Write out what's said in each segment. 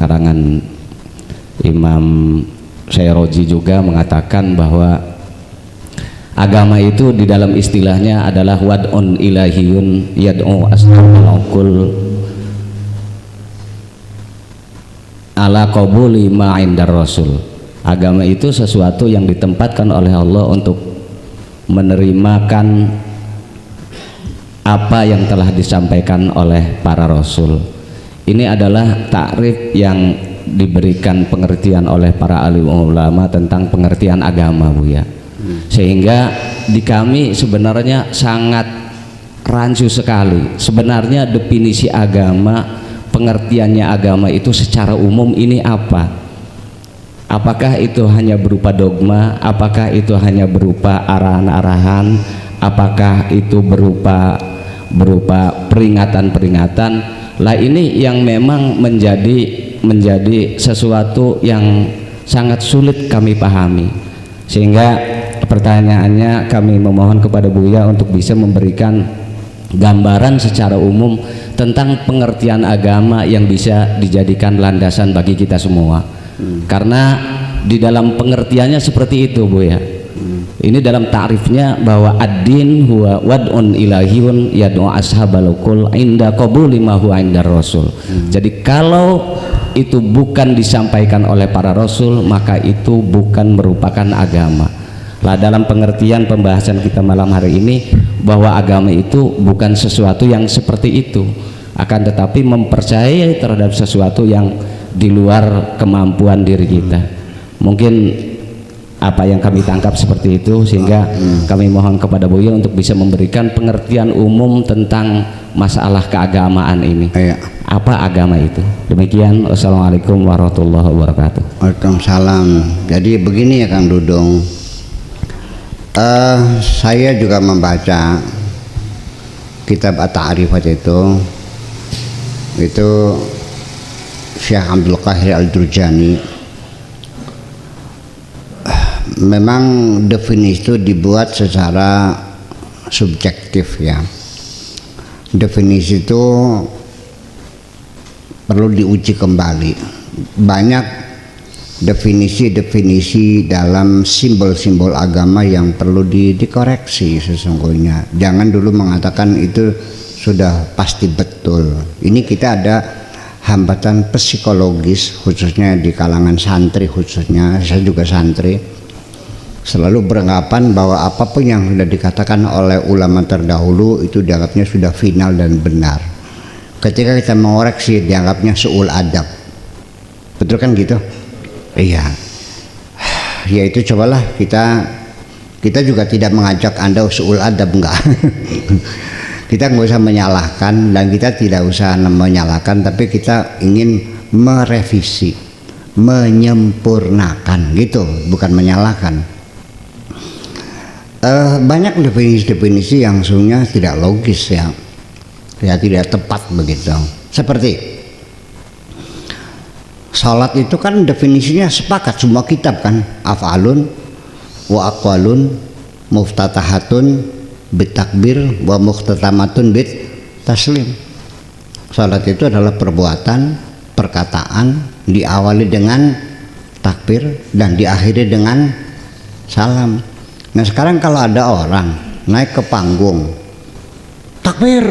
karangan Imam Syairozi juga mengatakan bahwa agama itu di dalam istilahnya adalah wad'un ilahiyun yad'u ashabal uqul ala qabuli ma indar rasul. Agama itu sesuatu yang ditempatkan oleh Allah untuk menerimakan apa yang telah disampaikan oleh para rasul. Ini adalah takrif yang diberikan pengertian oleh para alim ulama tentang pengertian agama, Bu ya. Sehingga di kami sebenarnya sangat rancu sekali. Sebenarnya definisi agama, pengertiannya agama itu secara umum ini apa? Apakah itu hanya berupa dogma? Apakah itu hanya berupa arahan-arahan? Apakah itu berupa peringatan-peringatan? Lah ini yang memang menjadi sesuatu yang sangat sulit kami pahami. Sehingga pertanyaannya kami memohon kepada Buya untuk bisa memberikan gambaran secara umum tentang pengertian agama yang bisa dijadikan landasan bagi kita semua. Karena di dalam pengertiannya seperti itu, Bu ya. Ini dalam ta'rifnya bahwa ad-din huwa wad'un ilahiyun yad'u ashabal uqul inda qabuli ma huwa indar rasul. Jadi kalau itu bukan disampaikan oleh para rasul, maka itu bukan merupakan agama. Lah dalam pengertian pembahasan kita malam hari ini, bahwa agama itu bukan sesuatu yang seperti itu, akan tetapi mempercayai terhadap sesuatu yang di luar kemampuan diri kita. Mungkin apa yang kami tangkap seperti itu, sehingga kami mohon kepada Buya untuk bisa memberikan pengertian umum tentang masalah keagamaan ini. Apa agama itu? Demikian. Wassalamualaikum warahmatullahi wabarakatuh. Waalaikumsalam. Jadi begini ya Kang Dudung, saya juga membaca kitab At-Ta'rifat itu Syekh Abdul Qahir Al-Durjani. Memang definisi itu dibuat secara subjektif ya. Definisi itu perlu diuji kembali. Banyak definisi-definisi dalam simbol-simbol agama yang perlu dikoreksi sesungguhnya. Jangan dulu mengatakan itu sudah pasti betul. Ini kita ada hambatan psikologis, khususnya di kalangan santri, khususnya saya juga santri, selalu beranggapan bahwa apapun yang sudah dikatakan oleh ulama terdahulu itu dianggapnya sudah final dan benar. Ketika kita mengoreksi dianggapnya su'ul adab. Betul kan gitu? Iya. Ya itu cobalah kita juga tidak mengajak Anda su'ul adab, enggak. Kita nggak usah menyalahkan dan kita tidak usah menyalahkan, tapi kita ingin merevisi, menyempurnakan gitu, bukan menyalahkan. Banyak definisi-definisi yang sebenarnya tidak logis ya tidak tepat begitu. Seperti salat itu kan definisinya sepakat semua kitab kan, af'alun wa aqwalun muftatahatun bitakbir wa muhtatamatun bit taslim. Salat itu adalah perbuatan, perkataan, diawali dengan takbir dan diakhiri dengan salam. Nah sekarang kalau ada orang naik ke panggung, takbir,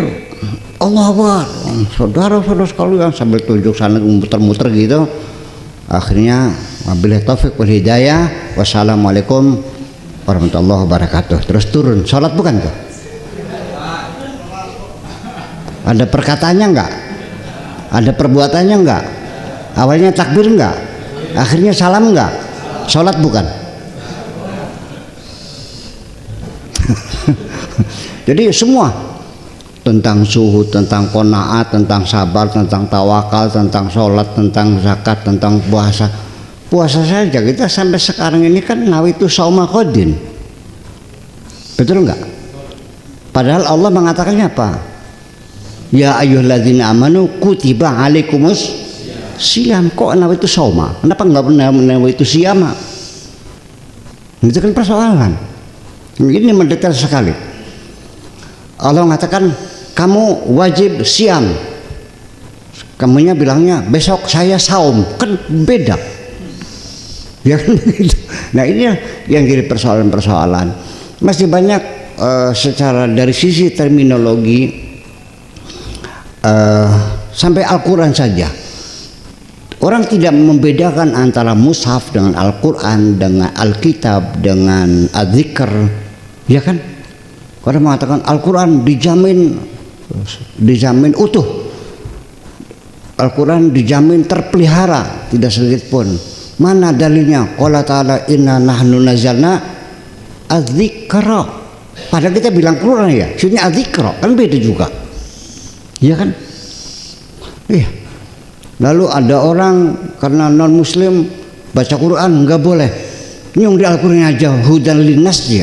Allahu Akbar, saudara-saudara sekalian sambil tunjuk sana muter-muter gitu, akhirnya wabillahi taufiq wal hidayah, wassalamualaikum warahmatullahi wabarakatuh, terus turun, sholat bukan tuh? Ada perkataannya enggak? Ada perbuatannya enggak? Awalnya takbir enggak? Akhirnya salam enggak? Sholat bukan? Jadi semua tentang suhu, tentang qanaat, tentang sabar, tentang tawakal, tentang sholat, tentang zakat, tentang puasa. Puasa saja kita sampai sekarang ini kan nawaitu shauma qadin. Betul enggak? Padahal Allah mengatakannya apa? Ya ayyuhalladzina amanu kutiba alaikumus siyam. Kok nawaitu shauma? Kenapa enggak nawaitu siyama? Itu kan persoalan. Ini mendetail sekali. Allah mengatakan kamu wajib siam. kamunya bilangnya besok saya saum, kan beda. Ya kan begitu. Nah ini yang jadi persoalan-persoalan. Masih banyak secara dari sisi terminologi sampai Al-Quran saja. Orang tidak membedakan antara mushaf dengan Al-Quran, dengan Alkitab, dengan Adzikr, ya kan? Orang mengatakan Al-Quran dijamin utuh, Al-Quran dijamin terpelihara, tidak sedikit pun. Mana dalilnya? Qala ta'ala inna nahnu nazzalna adzikra. Padahal kita bilang Quran ya, maksudnya adzikra, kan beda juga. Iya kan? Iya. Lalu ada orang karena non muslim baca Quran nggak boleh, nyung di Al-Quran aja hudan linnas dia,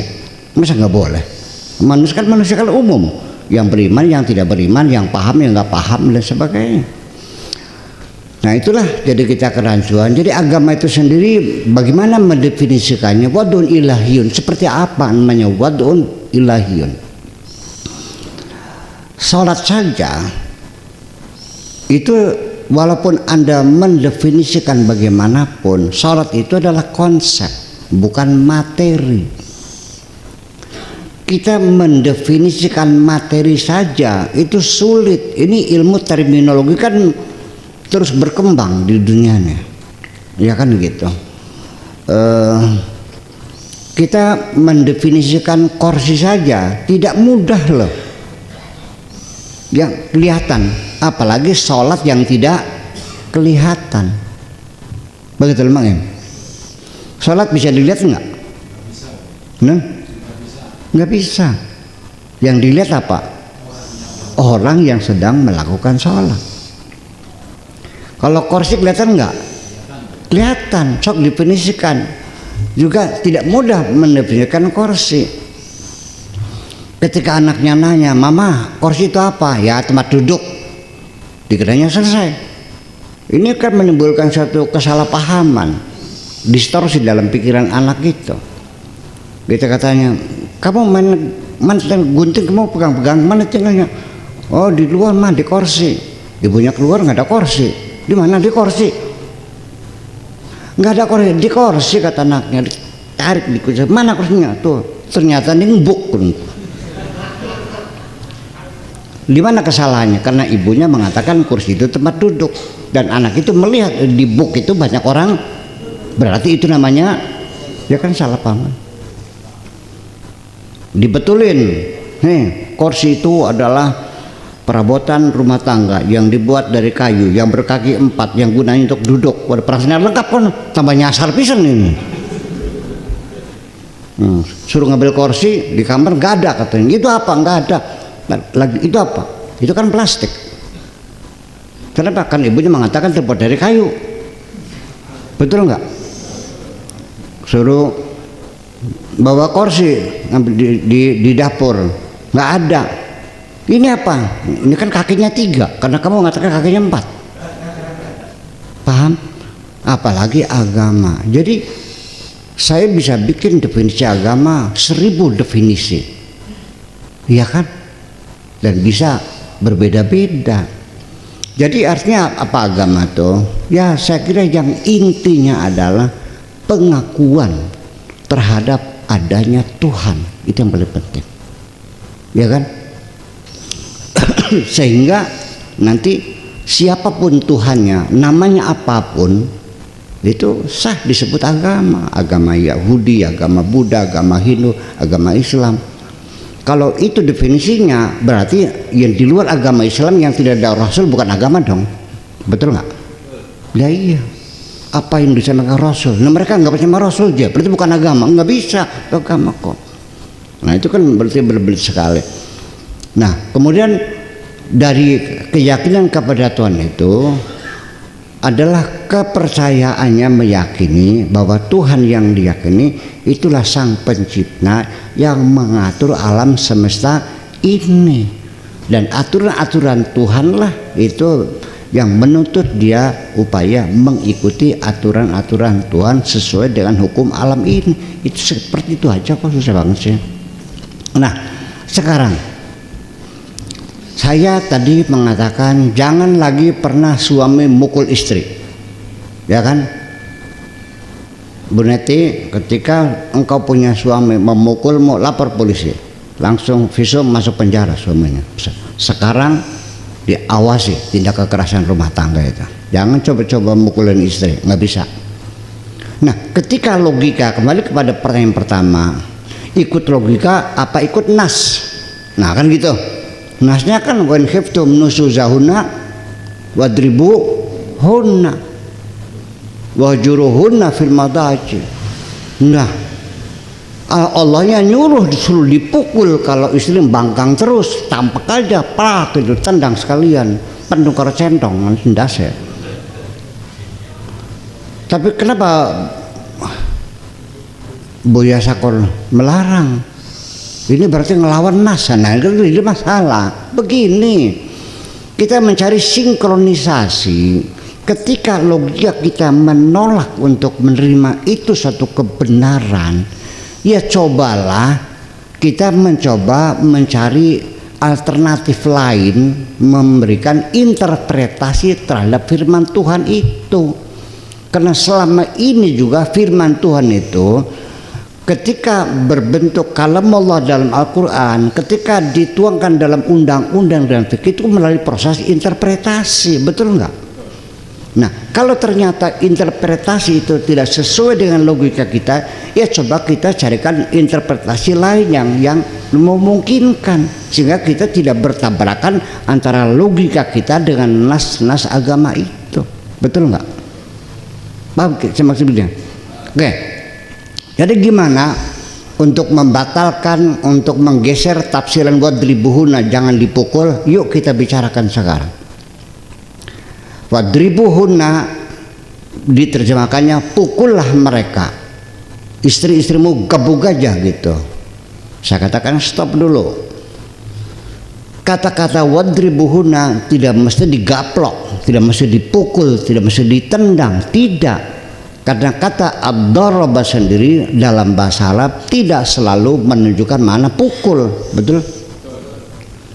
masa nggak boleh? Manusia kan umum, yang beriman, yang tidak beriman, yang paham, yang nggak paham dan sebagainya. Nah itulah jadi kita kerancuan. Jadi agama itu sendiri bagaimana mendefinisikannya? Wad'un ilahiyun, seperti apa namanya wad'un ilahiyun? Salat saja itu, walaupun Anda mendefinisikan bagaimanapun, salat itu adalah konsep, bukan materi. Kita mendefinisikan materi saja itu sulit. Ini ilmu terminologi kan terus berkembang di dunianya, ya kan gitu. Kita mendefinisikan kursi saja tidak mudah loh, yang kelihatan, apalagi sholat yang tidak kelihatan. Begitu memang ya. Sholat bisa dilihat enggak? Nah, nggak bisa. Yang dilihat apa? Orang yang sedang melakukan sholat. Kalau kursi kelihatan enggak? Kelihatan. Sok definisikan. Juga tidak mudah mendefinisikan kursi. Ketika anaknya nanya, mama kursi itu apa? Ya tempat duduk. Dikiranya selesai. Ini kan menimbulkan suatu kesalahpahaman, distorsi dalam pikiran anak itu. Kita katanya, kamu main gunting, kamu pegang-pegang mana tinggalnya? Oh di luar mah di kursi. Ibunya keluar nggak ada kursi. Di mana? Di kursi. Nggak ada kursi. Di kursi kata anaknya. Tarik di kursi. Mana kursinya? Tuh. Ternyata ini ngebuk. Di mana kesalahannya? Karena ibunya mengatakan kursi itu tempat duduk, dan anak itu melihat di buk itu banyak orang, berarti itu namanya, ya kan salah paham. Dibetulin, nih kursi itu adalah perabotan rumah tangga yang dibuat dari kayu, yang berkaki 4, yang gunanya untuk duduk. Waduh, perasaannya lengkap kan, tambah nyasar pisan ini. Suruh ngambil kursi di kamar nggak ada katanya. Itu apa? Nggak ada. Lagi itu apa? Itu kan plastik. Kenapa? Kan ibunya mengatakan terbuat dari kayu. Betul nggak? Suruh bawa kursi di dapur, nggak ada. Ini apa? Ini kan kakinya 3, karena kamu mengatakan kakinya 4. Paham? Apalagi agama. Jadi saya bisa bikin definisi agama 1000 definisi, iya kan? Dan bisa berbeda-beda. Jadi artinya apa agama tuh? Ya saya kira yang intinya adalah pengakuan terhadap adanya Tuhan, itu yang paling penting, ya kan? Sehingga nanti siapapun Tuhannya, namanya apapun, itu sah disebut agama. Agama Yahudi, agama Buddha, agama Hindu, agama Islam. Kalau itu definisinya, berarti yang di luar agama Islam yang tidak ada Rasul bukan agama dong. Betul nggak? Ya iya. Apa yang disamakan Rasul? Nah mereka nggak percaya Rasul aja, berarti bukan agama. Nggak bisa agama kok. Nah itu kan berarti berbeda sekali. Nah kemudian dari keyakinan kepada Tuhan itu adalah kepercayaannya meyakini bahwa Tuhan yang diyakini itulah sang pencipta yang mengatur alam semesta ini, dan aturan-aturan Tuhanlah itu yang menuntut dia upaya mengikuti aturan-aturan Tuhan sesuai dengan hukum alam ini. Itu seperti itu aja kok, susah banget sih. Nah sekarang Saya tadi mengatakan jangan lagi pernah suami mukul istri, ya kan? Bu Neti, ketika engkau punya suami memukul, mau lapor polisi, langsung visum masuk penjara suaminya. Sekarang diawasi tindak kekerasan rumah tangga itu. Jangan coba-coba mukulin istri, nggak bisa. Nah, ketika logika, kembali kepada pertanyaan pertama, ikut logika apa ikut nas? Nah kan gitu. Nasnya kan wan khiftum nusuzahunna wadribuhunna wahjuruhunna fil madaji. Nah, Allahnya nyuruh disuruh dipukul, kalau istri bangkang terus, tampak aja, prak itu, tendang sekalian, penuh karo centong, ndase. Tapi kenapa Buya Sakor melarang? Ini berarti ngelawan nas. Nah, itu masalah. Begini, kita mencari sinkronisasi. Ketika logika kita menolak untuk menerima itu satu kebenaran, ya cobalah kita mencoba mencari alternatif lain, memberikan interpretasi terhadap firman Tuhan itu. Karena selama ini juga firman Tuhan itu ketika berbentuk kalam Allah dalam Al-Quran, ketika dituangkan dalam undang-undang dan fikih itu melalui proses interpretasi, betul enggak? Nah, kalau ternyata interpretasi itu tidak sesuai dengan logika kita, ya coba kita carikan interpretasi lain yang memungkinkan, sehingga kita tidak bertabrakan antara logika kita dengan nas-nas agama itu, betul enggak? Paham maksudnya? Oke. Jadi gimana untuk membatalkan, untuk menggeser tafsiran wadribuhunna jangan dipukul? Yuk kita bicarakan sekarang. Wadribuhunna diterjemahkannya pukullah mereka, istri-istrimu gebuk aja gitu. Saya katakan stop dulu. Kata-kata wadribuhunna tidak mesti digaplok, tidak mesti dipukul, tidak mesti ditendang, tidak. Karena kata ad-daraba sendiri dalam bahasa Arab tidak selalu menunjukkan makna pukul, betul?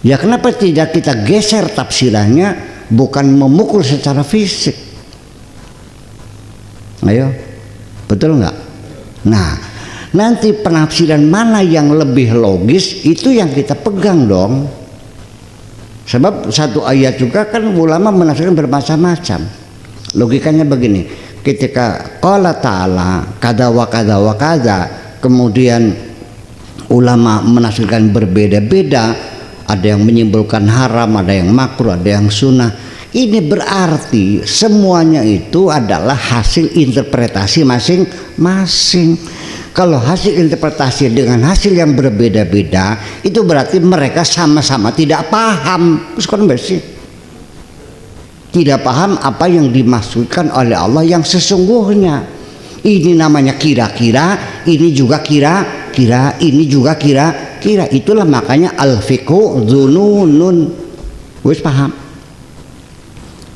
Ya kenapa tidak kita geser tafsirannya, bukan memukul secara fisik? Ayo, betul nggak? Nah, nanti penafsiran mana yang lebih logis itu yang kita pegang dong. Sebab satu ayat juga kan ulama menafsirkan bermacam-macam. Logikanya begini. Ketika qala ta'ala kada wa kada wa kada, kemudian ulama menafsirkan berbeda-beda, ada yang menyimpulkan haram, ada yang makruh, ada yang sunnah. Ini berarti semuanya itu adalah hasil interpretasi masing-masing. Kalau hasil interpretasi dengan hasil yang berbeda-beda, itu berarti mereka sama-sama tidak paham. Tidak paham apa yang dimaksudkan oleh Allah yang sesungguhnya. Ini namanya kira-kira, ini juga kira-kira, ini juga kira-kira. Itulah makanya al-fiqhu dzununun. Wis paham?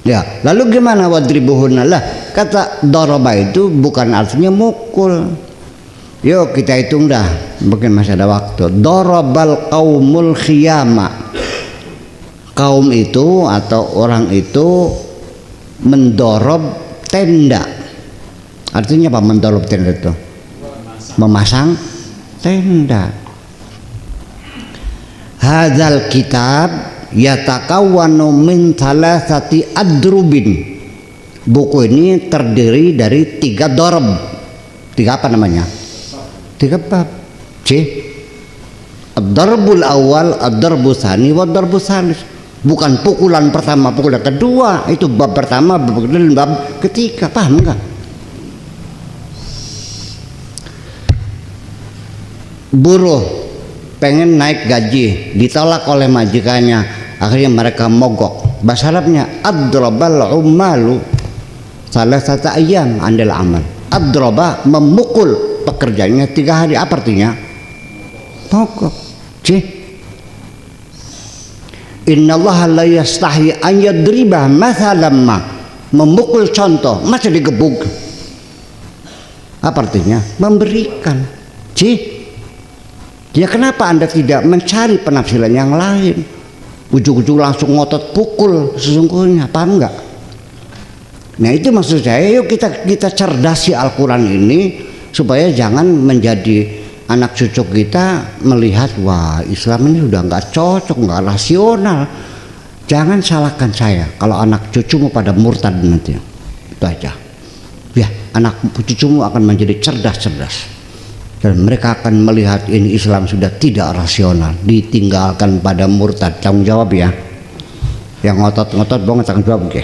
Ya, lalu gimana wadribuhunna? Lah, kata daraba itu bukan artinya mukul. Yuk kita hitung dah, mungkin masih ada waktu. Darabal qaumul khiyama. Kaum itu atau orang itu mendorob tenda. Artinya apa mendorob tenda itu? Memasang tenda. Hadzal kitab yatakawwanu min thalathati adrubin. Buku ini terdiri dari 3 dorob. 3 apa namanya? 3 bab. C. Ad-darbul awal, ad-darbu tsani, wa ad-darbu tsalis. Bukan pukulan pertama, pukulan kedua, itu bab pertama, bab kedua, dan bab ketiga. Paham enggak? Buruh pengen naik gaji, ditolak oleh majikannya, akhirnya mereka mogok. Bahasa Arabnya adrabal ummalu salasata ayyam andal amal. Adraba memukul pekerjaannya 3 hari. Apa artinya? Mogok. Innallaha la yastahi an yadriba mathalan ma, memukul contoh, masa digebuk. Apa artinya? Memberikan. Ya kenapa Anda tidak mencari penafsiran yang lain? ujung-ujung langsung ngotot pukul sesungguhnya, paham nggak? Nah itu maksud saya, yuk kita cerdasi Al-Quran ini supaya jangan menjadi anak cucu kita melihat wah Islam ini udah nggak cocok, nggak rasional. Jangan salahkan saya kalau anak cucumu pada murtad nanti, itu aja. Ya, anak cucumu akan menjadi cerdas-cerdas dan mereka akan melihat ini Islam sudah tidak rasional, ditinggalkan pada murtad. Tanggung jawab ya, yang ngotot-ngotot bohong tanggung jawab, oke?